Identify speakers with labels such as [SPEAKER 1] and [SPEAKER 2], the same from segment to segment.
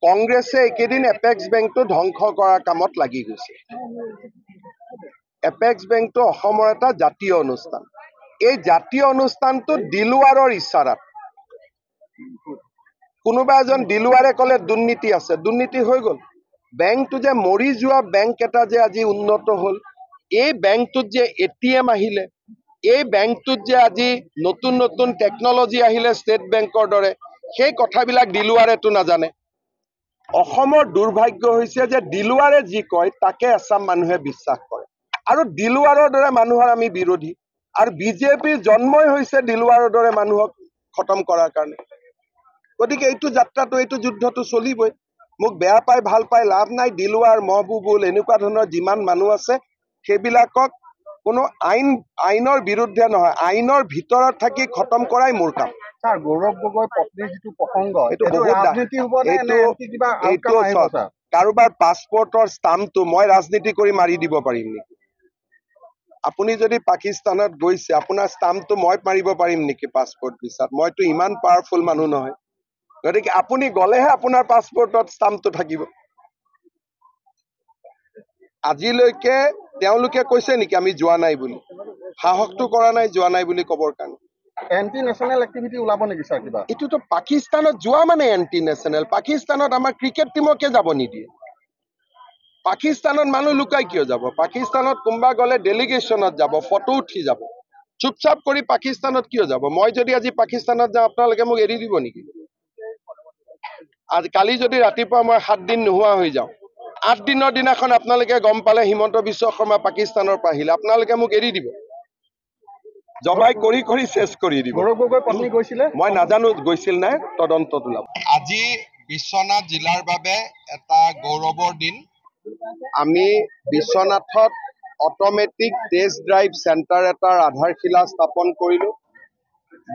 [SPEAKER 1] কংগ্ৰেছে একেদিন এপেক্স বেংকটো ধ্বংস কৰাৰ কামত লাগি গৈছে। এপেক্স বেংকটো অসমৰ এটা জাতীয় অনুষ্ঠান। এই জাতীয় অনুষ্ঠানটো দিলুৱাৰৰ ইচ্ছাৰাত কোনোবা এজন দিলুৱাৰে ক'লে দুৰ্নীতি আছে, দুৰ্নীতি হৈ গ'ল। বেংকটো যে মৰি যোৱা বেংক এটা যে আজি উন্নত হ'ল, এই বেংকটোত যে ATM আহিলে, এই বেংকটোত যে আজি নতুন নতুন টেকনলজি আহিলে ষ্টেট বেংকৰ দৰে, সেই কথাবিলাক দিলুৱাৰেতো নাজানে। অসমৰ দুৰ্ভাগ্য হৈছে যে দিলুৱাৰে যি কয় তাকে আসাম মানুহে বিশ্বাস কৰে, আৰু দিলুৱাৰৰ দৰে মানুহৰ আমি বিৰোধী। আৰু বিজেপিৰ জন্মই হৈছে দিলুৱাৰৰ দৰে মানুহক খতম কৰাৰ কাৰণে। গতিকে এইটো যাত্ৰাটো, এইটো যুদ্ধটো চলিবই। মোক বেয়া পাই ভাল পাই লাভ নাই। দিলুৱাৰ, মহবুবুল এনেকুৱা ধৰণৰ যিমান মানুহ আছে সেইবিলাকক কোনো আইনৰ বিৰুদ্ধে নহয়, আইনৰ ভিতৰত থাকি খতম কৰাই মোৰ কাম।
[SPEAKER 2] স্যাৰ, গৌৰৱ গগৈ পত্নীৰ যিটো প্ৰসংগ,
[SPEAKER 1] এইটো কাৰোবাৰ পাছপৰ্টৰ ষ্টাম্পটো মই ৰাজনীতি কৰি মাৰি দিব পাৰিম নেকি? আপুনি যদি পাকিস্তানত গৈছে, আপোনাৰ ষ্টাম্পটো মই মাৰিব পাৰিম নেকি পাছপৰ্ট ভিছাত? মইতো ইমান পাৱাৰফুল মানুহ নহয়। গতিকে আপুনি গ'লেহে আপোনাৰ পাছপৰ্টত ষ্টাম্পটো থাকিব। আজিলৈকে তেওঁলোকে কৈছে নেকি আমি যোৱা নাই বুলি? সাহসটো কৰা নাই যোৱা নাই বুলি ক'বৰ কাৰণে।
[SPEAKER 2] এণ্টি নেশ্যনেল এক্টিভিটি ওলাব নেকি স্যাৰ কিবা?
[SPEAKER 1] এইটোতো পাকিস্তানত যোৱা মানে এণ্টি নেশ্যনেল। পাকিস্তানত আমাৰ ক্ৰিকেট টিমকে যাব নিদিয়ে। পাকিস্তানত মানুহ লুকাই কিয় যাব? পাকিস্তানত কোনোবা গ'লে ডেলিগেশ্যনত যাব, ফটো উঠি যাব। চুপচাপ কৰি পাকিস্তানত কিয় যাব? মই যদি আজি পাকিস্তানত যাওঁ, আপোনালোকে মোক এৰি দিব নেকি? আজি কালি যদি ৰাতিপুৱা মই 7 দিন নোহোৱা হৈ যাওঁ, 8 দিনৰ দিনাখন আপোনালোকে গম পালে হিমন্ত বিশ্ব শৰ্মা পাকিস্তানৰ পৰা আহিলে, আপোনালোকে মোক এৰি দিব? জবাই কৰি কৰি চেছ কৰি দিব।
[SPEAKER 2] গৌৰৱ গগৈ পত্নী গৈছিলে?
[SPEAKER 1] মই নাজানো গৈছিল নাই, তদন্তত ওলাব। আজি বিশ্বনাথ জিলাৰ বাবে এটা গৌৰৱৰ দিন। আমি বিশ্বনাথত অট'মেটিক টেষ্ট ড্ৰাইভ চেণ্টাৰ এটাৰ আধাৰশিলা স্থাপন কৰিলোঁ।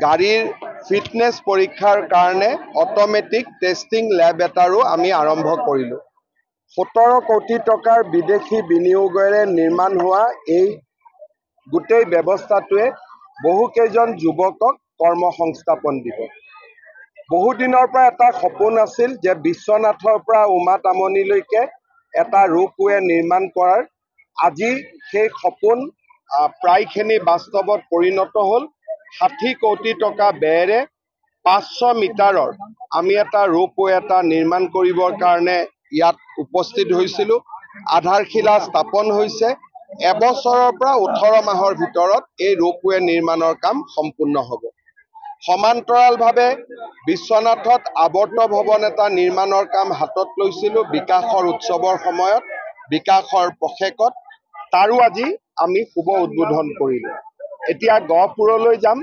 [SPEAKER 1] গাড়ীৰ ফিটনেছ পৰীক্ষাৰ কাৰণে অট'মেটিক টেষ্টিং লেব এটাৰো আমি আৰম্ভ কৰিলোঁ। 17 কোটি টকাৰ বিদেশী বিনিয়োগেৰে নিৰ্মাণ হোৱা এই গোটেই ব্যৱস্থাটোৱে বহুকেইজন যুৱকক কৰ্মসংস্থাপন দিব। বহুদিনৰ পৰা এটা সপোন আছিল যে বিশ্বনাথৰ পৰা উমাতামনিলৈকে এটা ৰোপৱে নিৰ্মাণ কৰাৰ। আজি সেই সপোন প্ৰায়খিনি বাস্তৱত পৰিণত হ'ল। 60 কোটি টকা ব্যয়েৰে 500 মিটাৰৰ আমি এটা ৰোপৱে এটা নিৰ্মাণ কৰিবৰ কাৰণে ইয়াত উপস্থিত হৈছিলোঁ। আধাৰশিলা স্থাপন হৈছে। এবছৰৰ পৰা 18 মাহৰ ভিতৰত এই ৰোপৱে নিৰ্মাণৰ কাম সম্পূৰ্ণ হ'ব। সমান্তৰালভাৱে বিশ্বনাথত আৱৰ্ত ভৱন এটা নিৰ্মাণৰ কাম হাতত লৈছিলোঁ বিকাশৰ উৎসৱৰ সময়ত, বিকাশৰ পষেকত। তাৰো আজি আমি শুভ উদ্বোধন কৰিলোঁ। এতিয়া গহপুৰলৈ যাম।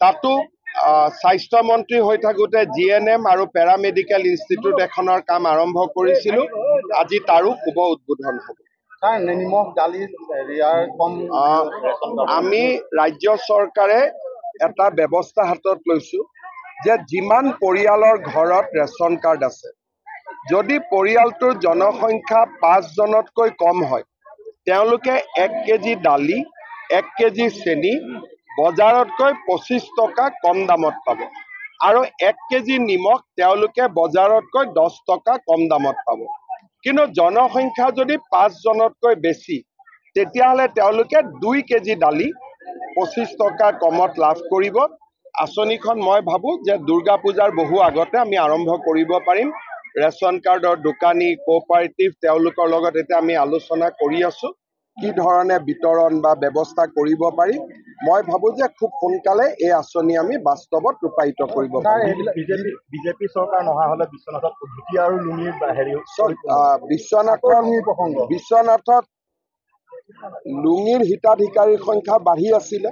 [SPEAKER 1] তাতো স্বাস্থ্যমন্ত্ৰী হৈ থাকোঁতে GNM আৰু পেৰামেডিকেল ইনষ্টিটিউট এখনৰ কাম আৰম্ভ কৰিছিলোঁ। আজি তাৰো শুভ উদ্বোধন হ'ব। আমি ৰাজ্য চৰকাৰে এটা ব্যৱস্থা হাতত লৈছোঁ যে যিমান পৰিয়ালৰ ঘৰত ৰেচন কাৰ্ড আছে, যদি পৰিয়ালটোৰ জনসংখ্যা 5 জনতকৈ কম হয়, তেওঁলোকে 1 কেজি দালি, 1 কেজি চেনি বজাৰতকৈ 25 টকা কম দামত পাব, আৰু 1 কেজি নিমখ তেওঁলোকে বজাৰতকৈ 10 টকা কম দামত পাব। কিন্তু জনসংখ্যা যদি 5 জনতকৈ বেছি, তেতিয়াহ'লে তেওঁলোকে 2 কেজি দালি 25 টকা কমত লাভ কৰিব। আঁচনিখন মই ভাবোঁ যে দুৰ্গা পূজাৰ বহু আগতে আমি আৰম্ভ কৰিব পাৰিম। ৰেচন কাৰ্ডৰ দোকানী, কোঅপাৰেটিভ তেওঁলোকৰ লগত এতিয়া আমি আলোচনা কৰি আছোঁ কি ধৰণে বিতৰণ বা ব্যৱস্থা কৰিব পাৰি। মই ভাবোঁ যে খুব সোনকালে এই আঁচনি আমি বাস্তৱত ৰূপায়িত কৰিব পাৰিম।
[SPEAKER 2] বিজেপি চৰকাৰ নহা হ'লে বিশ্বনাথত ধুতি আৰু লুঙিৰ
[SPEAKER 1] বিশ্বনাথত লুঙিৰ হিতাধিকাৰীৰ সংখ্যা বাঢ়ি আছিলে,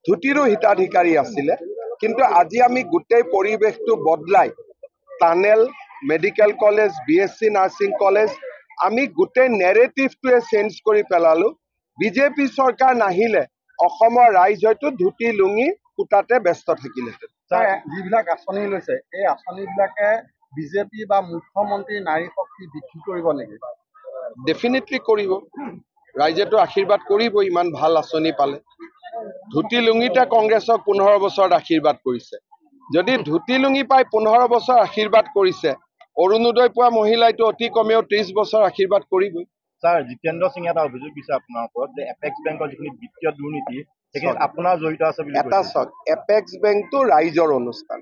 [SPEAKER 1] ধুতিৰো হিতাধিকাৰী আছিলে। কিন্তু আজি আমি গোটেই পৰিৱেশটো বদলাই tunnel, medical college, BSc nursing college, আমি গোটেই নেৰেটিভটোৱে চেঞ্জ কৰি পেলালোঁ। বিজেপি চৰকাৰ নাহিলে অসমৰ ৰাইজ হয়তো ধুতি লুঙি কুটাতে ব্যস্ত থাকিলেহেঁতেন।
[SPEAKER 2] যিবিলাক আঁচনি লৈছে, এই আঁচনিবিলাকে বিজেপি বা মুখ্যমন্ত্ৰী নাৰী শক্তি বৃদ্ধি কৰিব নেকি?
[SPEAKER 1] ডেফিনেটলি কৰিব। ৰাইজেতো আশীৰ্বাদ কৰিব ইমান ভাল আঁচনি পালে। ধুতি লুঙিতে কংগ্ৰেছক 15 বছৰত আশীৰ্বাদ কৰিছে। যদি ধুতি লুঙি পাই 15 বছৰ আশীৰ্বাদ কৰিছে, অৰুণোদয় পোৱা মহিলাইতো অতি কমেও 30 বছৰ আশীৰ্বাদ কৰিবই।
[SPEAKER 3] স্যাৰ, জিতেন্দ্ৰ সিঙে এটা অভিযোগ দিছে আপোনাৰ ওপৰত যে এপেক্স বেংকৰ যিখিনি বিত্তীয় দুৰ্নীতি সেইখিনি আপোনাৰ জড়িত আছে বুলি
[SPEAKER 1] এটা
[SPEAKER 3] কৈছে।
[SPEAKER 1] চাওক, এপেক্স বেংকটো ৰাইজৰ অনুষ্ঠান।